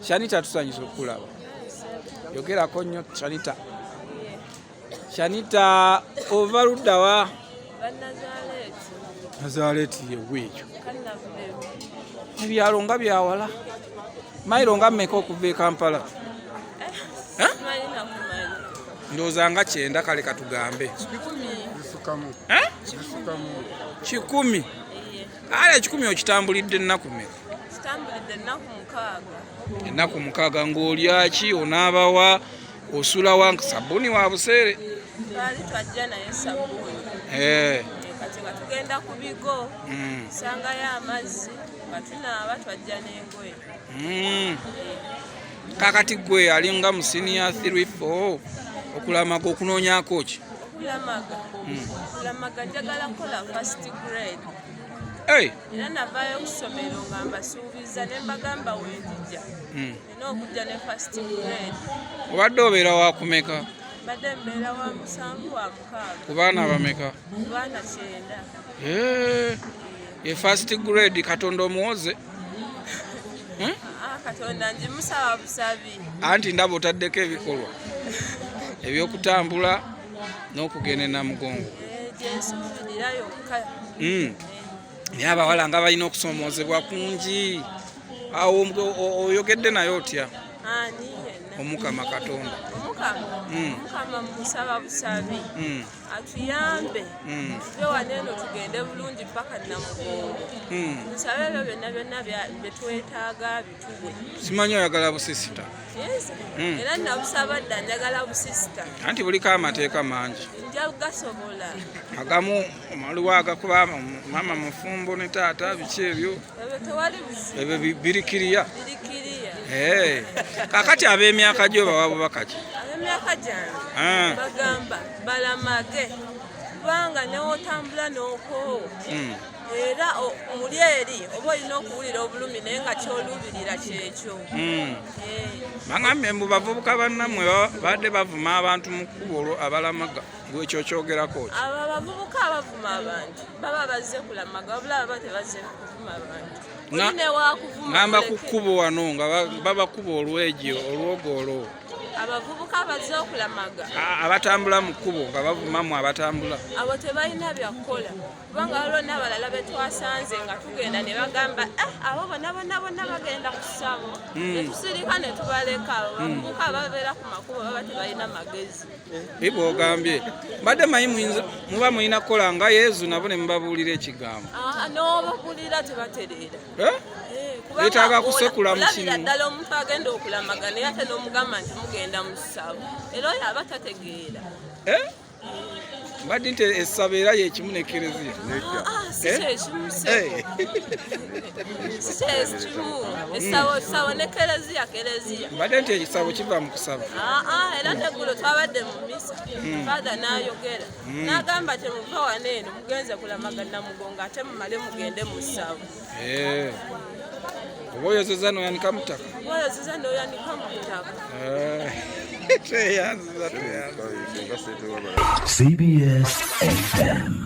Shanita tusanyusa okulaba. Yogerako nnyo Shanita. Shanita ova ludda wa? Nazareti yeweekyo. Ebyalo nga byawala. Mayiro nga mmeka okuva e Kampala? Ndowooza nga 9 kale katugambe. 10. Ale 10 okitambulidde ennaku mmeka? Kitambulidde ennaku 6. Ennaku 6 ng'olya ki, onaabawa, osula wa, sabbuuni wa buseere? Twali twajja naye sabbuuni. Kati nga tugenda ku bigo sangayo amazzi nga tunaaba twajja n'engoye. Kakati gwe ali nga mu senior 3-4 okulamaga okunoonyako ki? Okulamaga njagala kukola first grade. Era navaayo ku ssomero nga mbasuubiza ne mbagamba wendijja nina okujja ne first grade. Obadde obeera wa kumeka? Badde mbeera wa 7 wa 6. Ku baana bameka? Baana 9. Ye first grade Katonda omuwoze? Katonda njimusaba busabi. Anti ndaba otaddeko ebikolwa ebyokutambula n'okugenda e Namugongo. Gyensuubirira yokka. Naye abawala nga balina okusomoozebwa kungi. Awo oyogedde naye otya? Omukama Katonda. Mukama musaba busabi atuyambe tuve wano eno tugende bulungi paka Namugongo. Musabe ebyo byonna byetwetaaga bituwe. Simanyi oyagala busisita? Era nabusaba dda njagala busisita. Anti buliko amateeka mangi. Nja gasobola. Agamu waliwo agakuba mama mufumbo ne taata biki ebyo? Ebyo tewali buzibu. Ebyo birikiriya. Kakati ab'emyaka gyo bawa bubaka ki? Ab'emyaka gyange bagamba balamage kubanga neotambula n'okoowa era muli eri oba olina okuwulira obulumi naye nga kyolubirira kyekyo. Baŋŋambye mbu bavubuka bannammwe badde bavuma abantu mu kkubo olwo abalamaga gwekyo kyogerako ki? Abo abavubuka abavuma abantu baba bazze kulamaga wabula baba tebazze kuvuma abantu. Ngamba ku kkubo wano nga babakuba olwegi olwogolo. Abavubuka bazze okulamaga. Abatambula mu kkubo nga bavumamu abatambula. Abo tebalina byakukola kubanga waliwo n'abalala be twasanze nga tugenda ne bagamba abo bonna bagenda ku ssabo. Ne tusirika ne tubaleka. Abavubuka ababeera ku makubo baba tebalina magezi. Bw'ogambye mbadde manyi muba mulina kukola nga Yezu nabo ne mubabuulira ekigambo. N'obabuulira tebatereera. Yeetaaga kusekula mu kinu. Olabira ddala omuntu agenda okulamaga naye ate n'omugamba nti mugenda mu ssabo. Era oyo aba tategeera. Mbadde nti essabo era yekimu n'ekereziya. Si kyekimu. Essabo n'ekereziya. Mbadde nti ekisabo kiva mu kusaba. Era teggulo twabadde mu misa. Faada n'ayogera. N'agamba temuva wano eno mugenze kulamaga Namugongo ate mumale mugende mu ssabo. Oba oyozeza n'oyanika mu ttaka? Oyozeza n'oyanika mu ttaka. Tweyanza. CBS FM.